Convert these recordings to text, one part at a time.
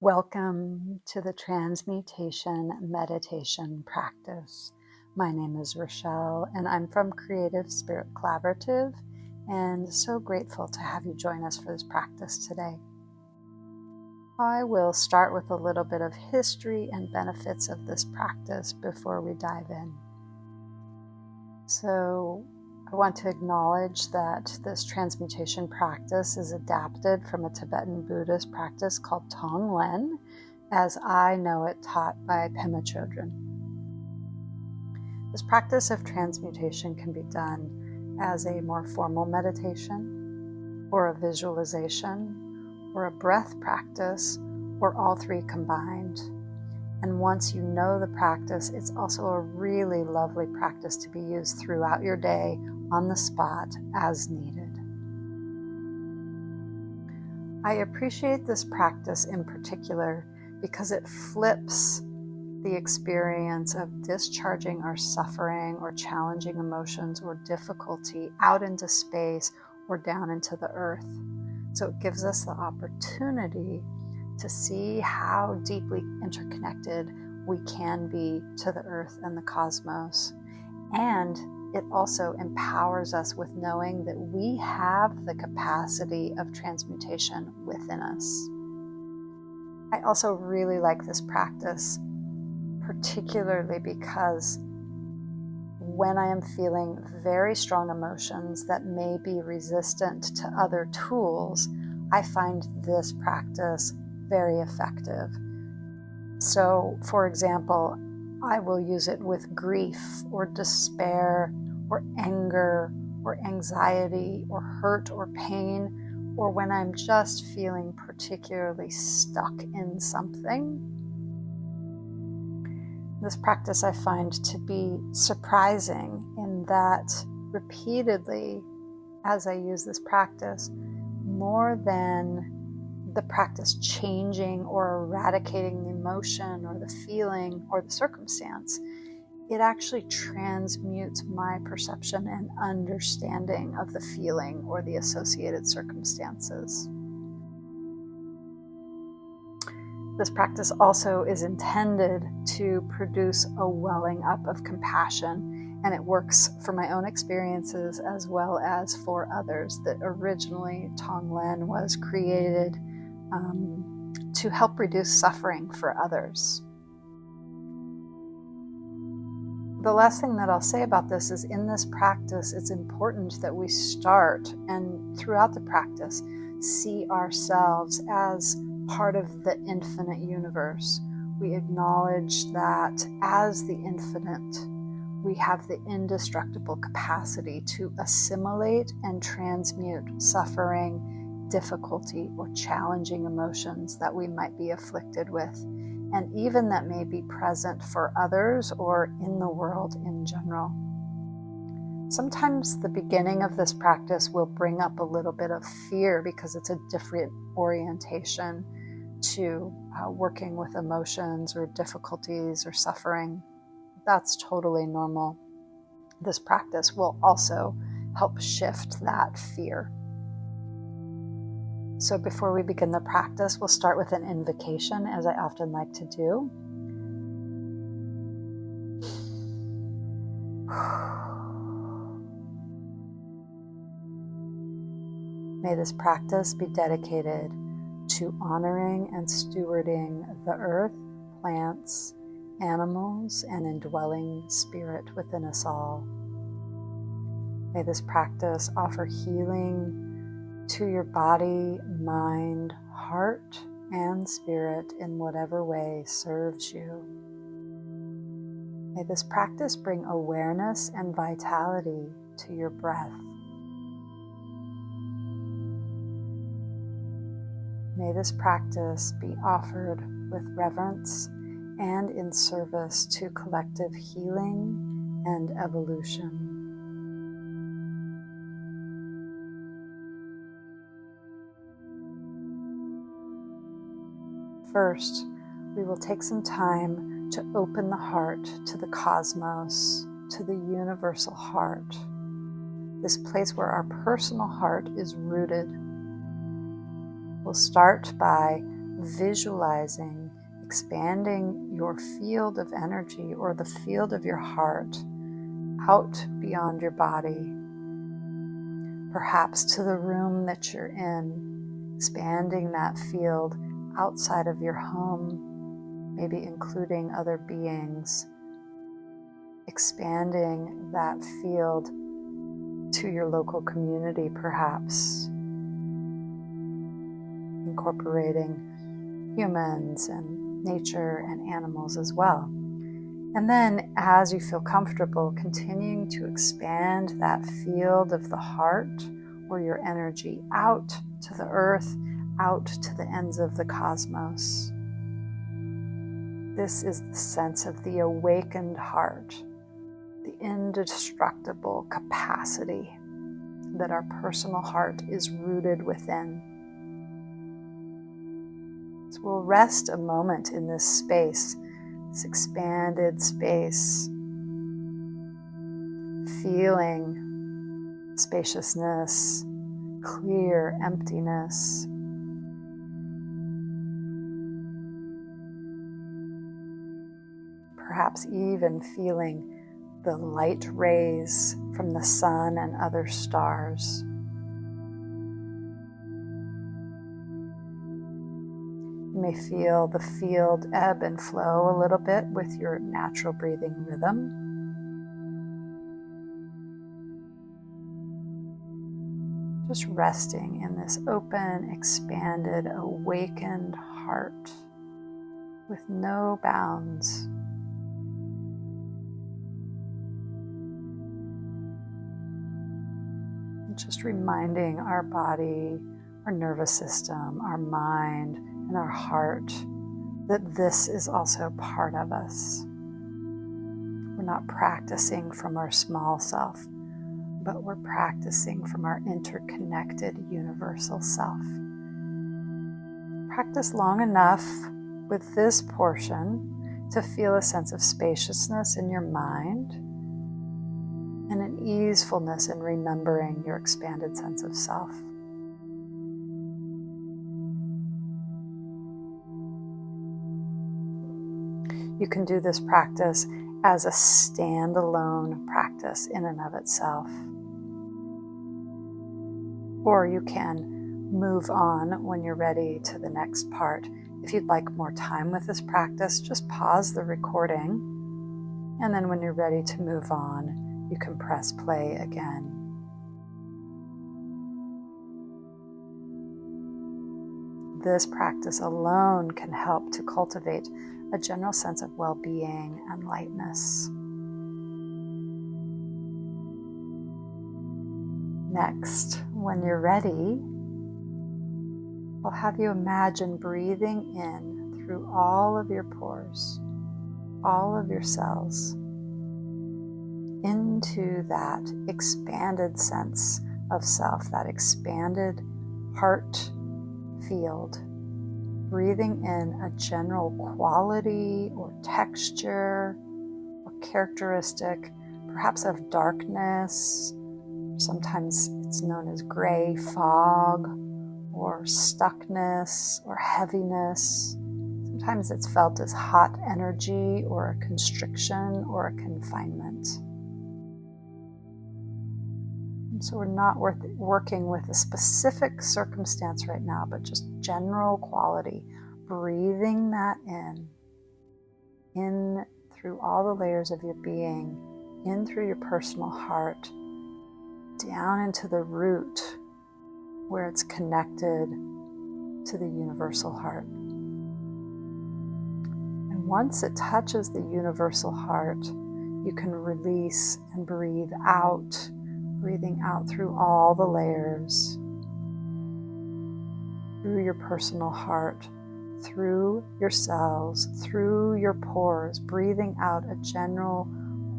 Welcome to the Transmutation meditation practice. My name is Rachelle and I'm from Creative Spirit Collaborative and so grateful to have you join us for this practice today. I will start with a little bit of history and benefits of this practice before we dive in. So I want to acknowledge that this transmutation practice is adapted from a Tibetan Buddhist practice called Tonglen, as I know it, taught by Pema Chödrön. This practice of transmutation can be done as a more formal meditation, or a visualization, or a breath practice, or all three combined. And once you know the practice, it's also a really lovely practice to be used throughout your day on the spot as needed. I appreciate this practice in particular because it flips the experience of discharging our suffering or challenging emotions or difficulty out into space or down into the earth. So it gives us the opportunity to see how deeply interconnected we can be to the earth and the cosmos. And it also empowers us with knowing that we have the capacity of transmutation within us. I also really like this practice, particularly because when I am feeling very strong emotions that may be resistant to other tools, I find this practice very effective. So, for example, I will use it with grief or despair or anger or anxiety or hurt or pain, or when I'm just feeling particularly stuck in something. This practice I find to be surprising in that repeatedly, as I use this practice, more than the practice changing or eradicating the emotion or the feeling or the circumstance, it actually transmutes my perception and understanding of the feeling or the associated circumstances. This practice also is intended to produce a welling up of compassion, and it works for my own experiences as well as for others. That originally Tonglen was created to help reduce suffering for others. The last thing that I'll say about this is in this practice, it's important that we start and throughout the practice see ourselves as part of the infinite universe. We acknowledge that as the infinite, we have the indestructible capacity to assimilate and transmute suffering, difficulty, or challenging emotions that we might be afflicted with, and even that may be present for others or in the world in general. Sometimes the beginning of this practice will bring up a little bit of fear because it's a different orientation to working with emotions or difficulties or suffering. That's totally normal. This practice will also help shift that fear. So before we begin the practice, we'll start with an invocation, as I often like to do. May this practice be dedicated to honoring and stewarding the earth, plants, animals, and indwelling spirit within us all. May this practice offer healing to your body, mind, heart, and spirit in whatever way serves you. May this practice bring awareness and vitality to your breath. May this practice be offered with reverence and in service to collective healing and evolution. First, we will take some time to open the heart to the cosmos, to the universal heart, this place where our personal heart is rooted. We'll start by visualizing expanding your field of energy or the field of your heart out beyond your body, perhaps to the room that you're in, expanding that field outside of your home, maybe including other beings, expanding that field to your local community, perhaps incorporating humans and nature and animals as well. And then as you feel comfortable, continuing to expand that field of the heart or your energy out to the earth, out to the ends of the cosmos. This is the sense of the awakened heart, the indestructible capacity that our personal heart is rooted within. So we'll rest a moment in this space, this expanded space, feeling spaciousness, clear emptiness. Perhaps even feeling the light rays from the sun and other stars. You may feel the field ebb and flow a little bit with your natural breathing rhythm. Just resting in this open, expanded, awakened heart with no bounds. Just reminding our body, our nervous system, our mind, and our heart that this is also part of us. We're not practicing from our small self, but we're practicing from our interconnected universal self. Practice long enough with this portion to feel a sense of spaciousness in your mind and an easefulness in remembering your expanded sense of self. You can do this practice as a standalone practice in and of itself. Or you can move on when you're ready to the next part. If you'd like more time with this practice, just pause the recording, and then when you're ready to move on, you can press play again. This practice alone can help to cultivate a general sense of well-being and lightness. Next, when you're ready, I'll have you imagine breathing in through all of your pores, all of your cells, into that expanded sense of self, that expanded heart field, breathing in a general quality or texture or characteristic, perhaps of darkness. Sometimes it's known as gray fog or stuckness or heaviness. Sometimes it's felt as hot energy or a constriction or a confinement. So we're not working with a specific circumstance right now, but just general quality. Breathing that in through all the layers of your being, in through your personal heart, down into the root where it's connected to the universal heart. And once it touches the universal heart, you can release and breathe out. Breathing out through all the layers, through your personal heart, through your cells, through your pores, breathing out a general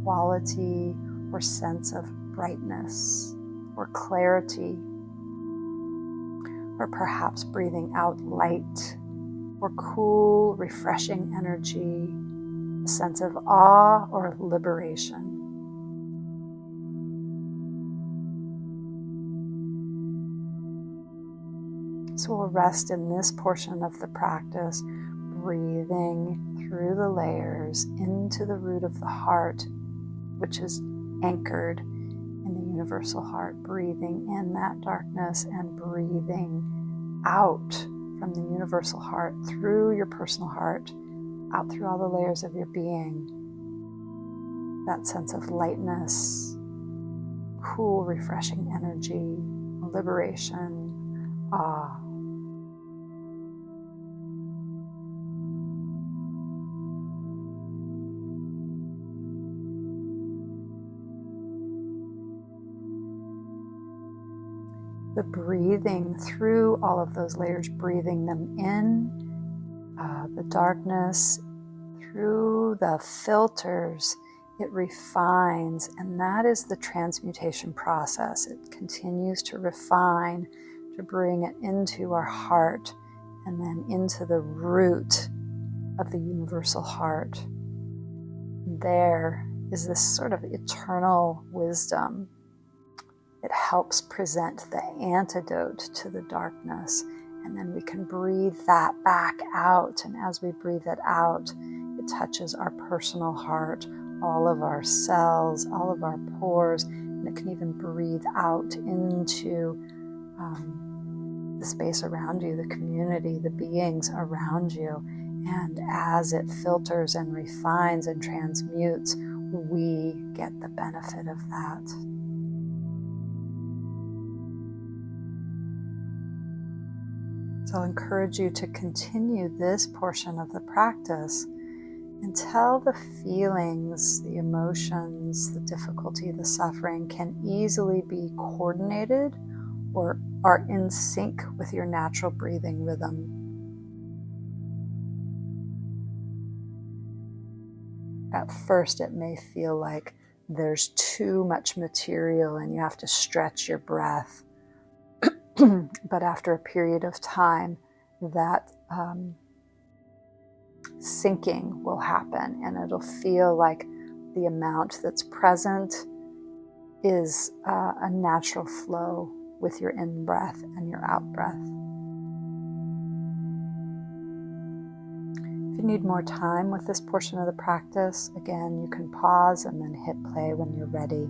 quality or sense of brightness or clarity, or perhaps breathing out light or cool, refreshing energy, a sense of awe or liberation. So So we'll rest in this portion of the practice, breathing through the layers into the root of the heart, which is anchored in the universal heart, breathing in that darkness and breathing out from the universal heart through your personal heart, out through all the layers of your being. That sense of lightness, cool, refreshing energy, liberation, awe. The breathing through all of those layers, breathing them in, the darkness, through the filters, it refines, and that is the transmutation process. It continues to refine, to bring it into our heart, and then into the root of the universal heart. There is this sort of eternal wisdom. It helps present the antidote to the darkness, and then we can breathe that back out. And as we breathe it out, it touches our personal heart, all of our cells, all of our pores, and it can even breathe out into the space around you, the community, the beings around you. And as it filters and refines and transmutes, we get the benefit of that. So I'll encourage you to continue this portion of the practice until the feelings, the emotions, the difficulty, the suffering can easily be coordinated or are in sync with your natural breathing rhythm. At first, it may feel like there's too much material and you have to stretch your breath. But after a period of time, that syncing will happen, and it'll feel like the amount that's present is a natural flow with your in-breath and your out-breath. If you need more time with this portion of the practice, again, you can pause and then hit play when you're ready.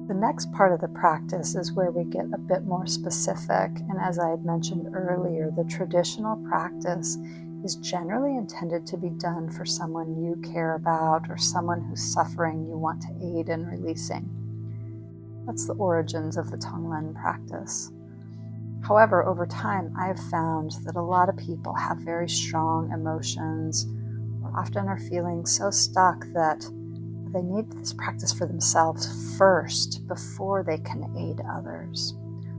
The next part of the practice is where we get a bit more specific, and as I had mentioned earlier, the traditional practice is generally intended to be done for someone you care about or someone who's suffering you want to aid in releasing. That's the origins of the Tonglen practice. However, over time, I've found that a lot of people have very strong emotions or often are feeling so stuck that they need this practice for themselves first before they can aid others.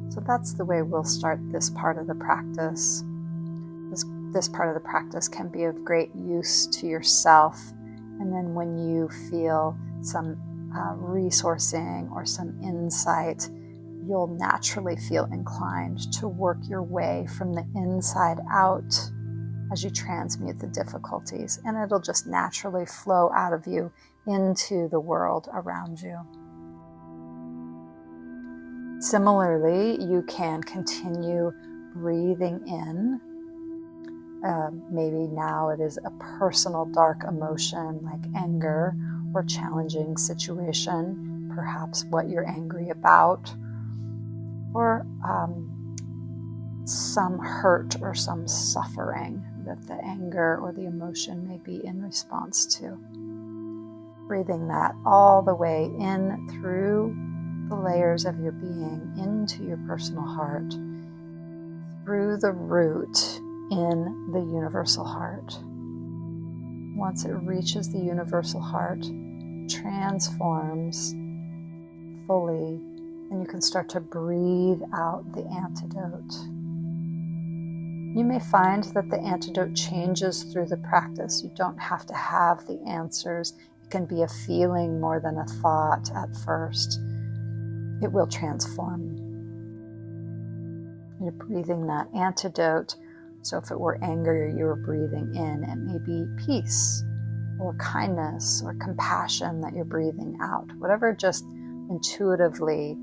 So that's the way we'll start this part of the practice. This part of the practice can be of great use to yourself. And then when you feel some resourcing or some insight, you'll naturally feel inclined to work your way from the inside out as you transmute the difficulties. And it'll just naturally flow out of you into the world around you. Similarly, you can continue breathing in. Maybe now it is a personal dark emotion like anger or challenging situation, perhaps what you're angry about, or some hurt or some suffering that the anger or the emotion may be in response to. Breathing that all the way in through the layers of your being into your personal heart, through the root in the universal heart. Once it reaches the universal heart, transforms fully, and you can start to breathe out the antidote. You may find that the antidote changes through the practice. You don't have to have the answers. It can be a feeling more than a thought at first. It will transform. You're breathing that antidote. So if it were anger, you were breathing in, it may be peace. or kindness or compassion that you're breathing out. Whatever just intuitively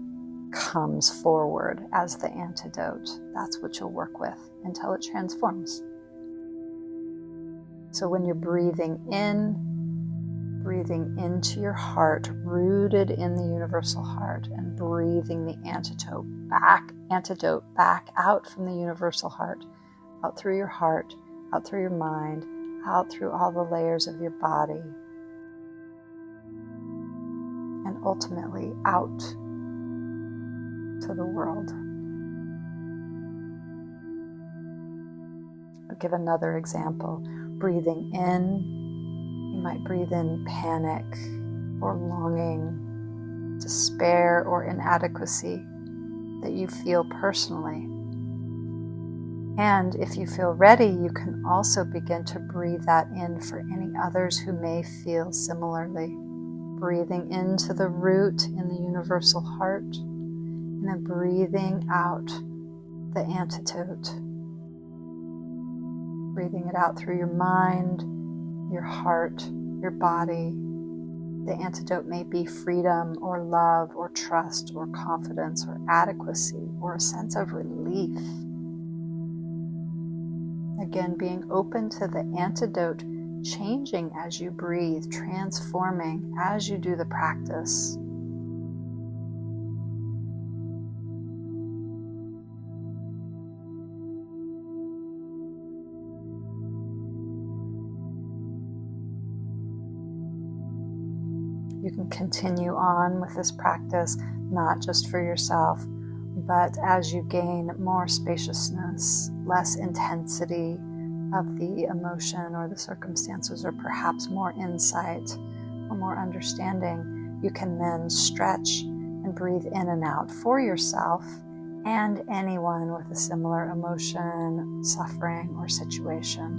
comes forward as the antidote, that's what you'll work with until it transforms. So when you're breathing into your heart, rooted in the universal heart, and breathing the antidote back out from the universal heart, out through your heart, out through your mind, out through all the layers of your body, and ultimately out to the world. I'll give another example. Breathing in, you might breathe in panic or longing, despair or inadequacy that you feel personally. And if you feel ready, you can also begin to breathe that in for any others who may feel similarly. Breathing into the root in the universal heart, and then breathing out the antidote. Breathing it out through your mind, your heart, your body. The antidote may be freedom or love or trust or confidence or adequacy or a sense of relief. Again, being open to the antidote changing as you breathe, transforming as you do the practice. You can continue on with this practice, not just for yourself, but as you gain more spaciousness, less intensity of the emotion or the circumstances, or perhaps more insight or more understanding, you can then stretch and breathe in and out for yourself and anyone with a similar emotion, suffering, or situation.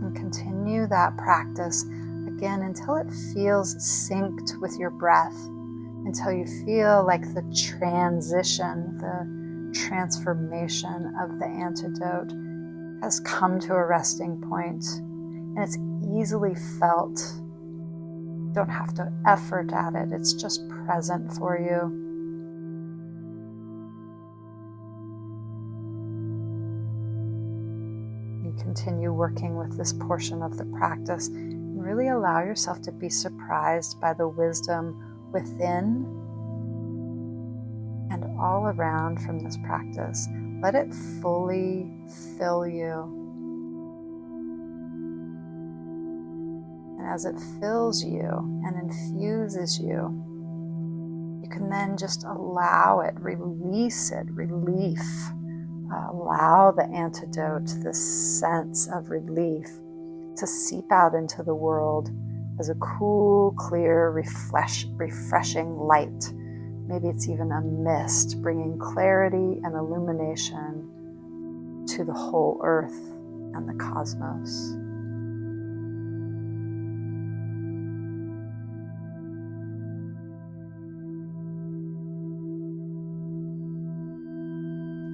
And continue that practice again until it feels synced with your breath, until you feel like the transition, the transformation of the antidote has come to a resting point, and it's easily felt. You don't have to effort at it, it's just present for you. You continue working with this portion of the practice and really allow yourself to be surprised by the wisdom within and all around from this practice. Let it fully fill you. And as it fills you and infuses you, you can then just allow it, release it, relief. Allow the antidote, this sense of relief, to seep out into the world as a cool, clear, refreshing light. Maybe it's even a mist, bringing clarity and illumination to the whole earth and the cosmos.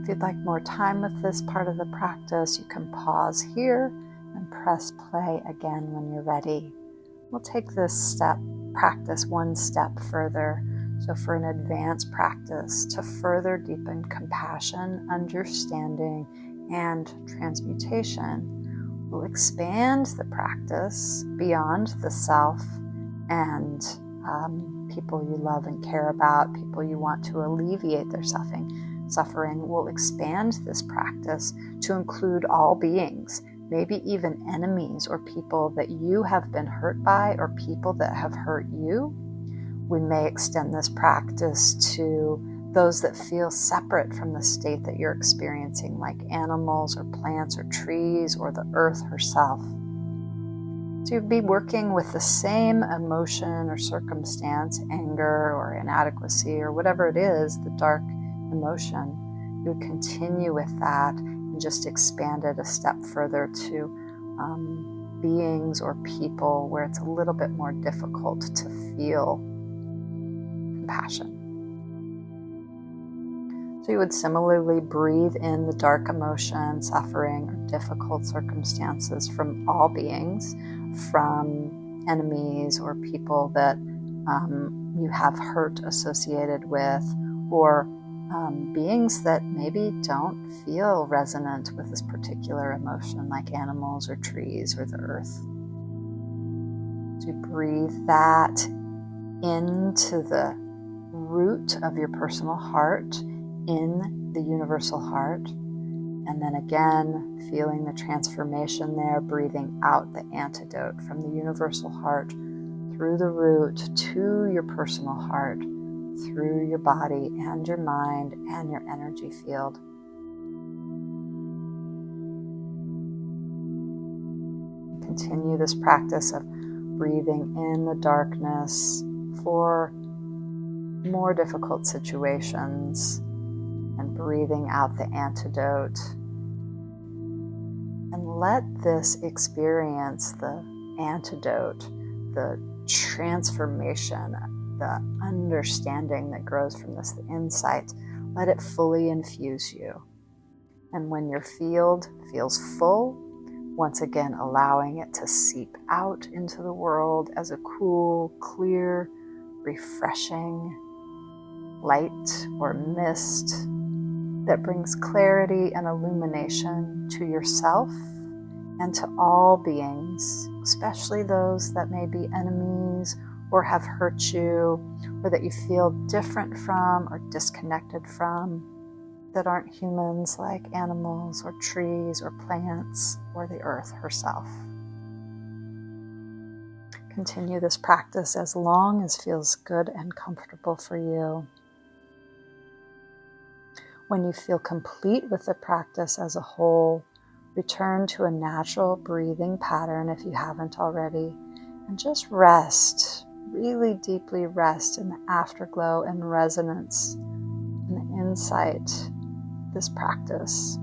If you'd like more time with this part of the practice, you can pause here and press play again when you're ready. We'll take this practice one step further. So for an advanced practice to further deepen compassion, understanding, and transmutation, we'll expand the practice beyond the self and people you love and care about, people you want to alleviate their suffering. We'll expand this practice to include all beings, maybe even enemies or people that you have been hurt by or people that have hurt you. We may extend this practice to those that feel separate from the state that you're experiencing, like animals or plants or trees or the earth herself. So you'd be working with the same emotion or circumstance, anger or inadequacy or whatever it is, the dark emotion. You would continue with that and just expand it a step further to beings or people where it's a little bit more difficult to feel compassion. So you would similarly breathe in the dark emotion, suffering, or difficult circumstances from all beings, from enemies or people that you have hurt associated with, or beings that maybe don't feel resonant with this particular emotion, like animals or trees or the earth. To breathe that into the root of your personal heart, in the universal heart, and then again feeling the transformation there, breathing out the antidote from the universal heart through the root to your personal heart, through your body and your mind and your energy field. Continue this practice of breathing in the darkness for more difficult situations and breathing out the antidote. And let this experience, the antidote, the transformation, the understanding that grows from this, the insight, let it fully infuse you. And when your field feels full, once again allowing it to seep out into the world as a cool, clear, refreshing light or mist that brings clarity and illumination to yourself and to all beings, especially those that may be enemies or have hurt you, or that you feel different from or disconnected from, that aren't humans, like animals or trees or plants or the earth herself. Continue this practice as long as feels good and comfortable for you. When you feel complete with the practice as a whole, return to a natural breathing pattern if you haven't already, and just rest, really deeply rest in the afterglow and resonance and the insight this practice